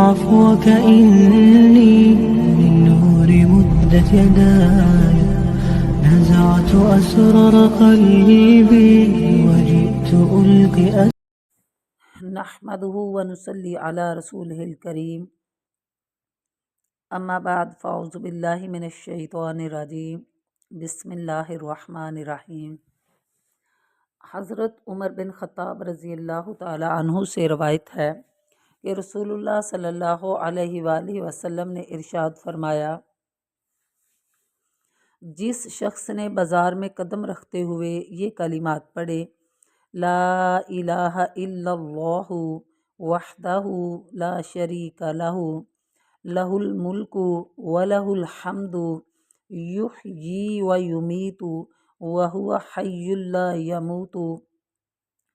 عفوك إني من نور مدت يداي نزعت أسرار قلبي وجئت ألقي نحمده ونصلي على رسوله الكريم اما بعد فاعوذ باللہ من الشیطان الرجیم بسم اللہ الرحمن الرحیم۔ حضرت عمر بن خطاب رضی اللہ تعالی عنہ سے روایت ہے کہ رسول اللہ صلی اللہ علیہ وآلہ وسلم نے ارشاد فرمایا، جس شخص نے بازار میں قدم رکھتے ہوئے یہ کلمات پڑھے، لا الہ الا اللہ وحدہ لا شریک لہ لہ الملک ولہ الحمد یحیی ویمیت وہو حی لا یموت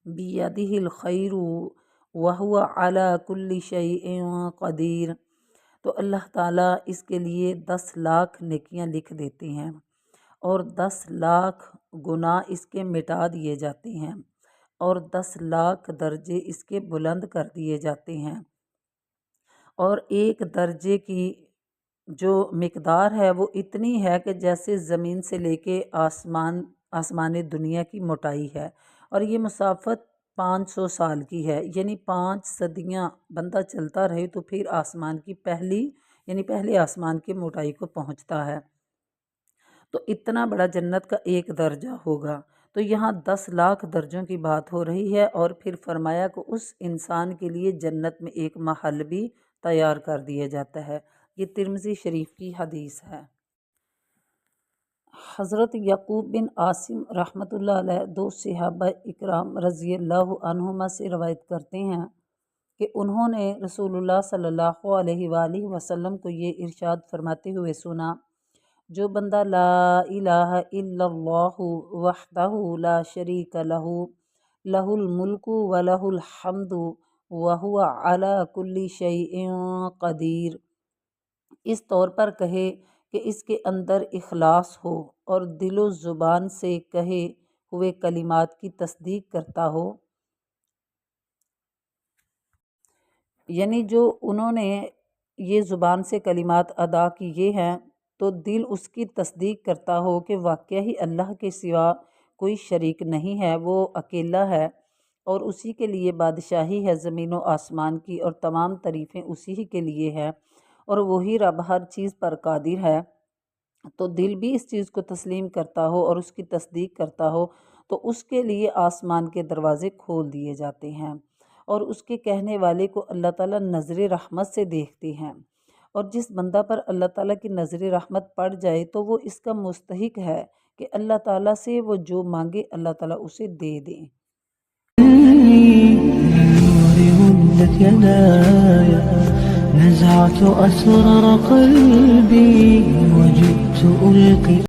بیدہ الخیر وہو علی کل شیء قدیر، تو اللہ تعالیٰ اس کے لیے 10 لاکھ نیکیاں لکھ دیتے ہیں اور 10 لاکھ گناہ اس کے مٹا دیے جاتے ہیں اور 10 لاکھ درجے اس کے بلند کر دیے جاتے ہیں، اور ایک درجے کی جو مقدار ہے وہ اتنی ہے کہ جیسے زمین سے لے کے آسمان دنیا کی موٹائی ہے، اور یہ مسافت 500 سال کی ہے، یعنی 5 صدیاں بندہ چلتا رہے تو پھر آسمان کی پہلے آسمان کی موٹائی کو پہنچتا ہے، تو اتنا بڑا جنت کا ایک درجہ ہوگا۔ تو یہاں 10 لاکھ درجوں کی بات ہو رہی ہے، اور پھر فرمایا کہ اس انسان کے لیے جنت میں ایک محل بھی تیار کر دیا جاتا ہے۔ یہ ترمذی شریف کی حدیث ہے۔ حضرت یعقوب بن عاصم رحمۃ اللہ علیہ 2 صحابہ اکرام رضی اللہ عنہما سے روایت کرتے ہیں کہ انہوں نے رسول اللہ صلی اللہ علیہ وآلہ وسلم کو یہ ارشاد فرماتے ہوئے سنا، جو بندہ لا الہ الا اللہ وحدہ لا شریک لہ لہ الملک ولہ الحمد وہو علی کل شیء قدیر، اس طور پر کہے کہ اس کے اندر اخلاص ہو اور دل و زبان سے کہے ہوئے کلمات کی تصدیق کرتا ہو، یعنی جو انہوں نے یہ زبان سے کلمات ادا کیے ہیں تو دل اس کی تصدیق کرتا ہو کہ واقعہ ہی اللہ کے سوا کوئی شریک نہیں ہے، وہ اکیلا ہے اور اسی کے لیے بادشاہی ہے زمین و آسمان کی، اور تمام تعریفیں اسی ہی کے لیے ہے، اور وہی رب ہر چیز پر قادر ہے، تو دل بھی اس چیز کو تسلیم کرتا ہو اور اس کی تصدیق کرتا ہو تو اس کے لیے آسمان کے دروازے کھول دیے جاتے ہیں، اور اس کے کہنے والے کو اللہ تعالیٰ نظر رحمت سے دیکھتے ہیں، اور جس بندہ پر اللہ تعالیٰ کی نظر رحمت پڑ جائے تو وہ اس کا مستحق ہے کہ اللہ تعالیٰ سے وہ جو مانگے اللہ تعالیٰ اسے دے دیں۔ نزعت أسرار قلبي وجئت ألقي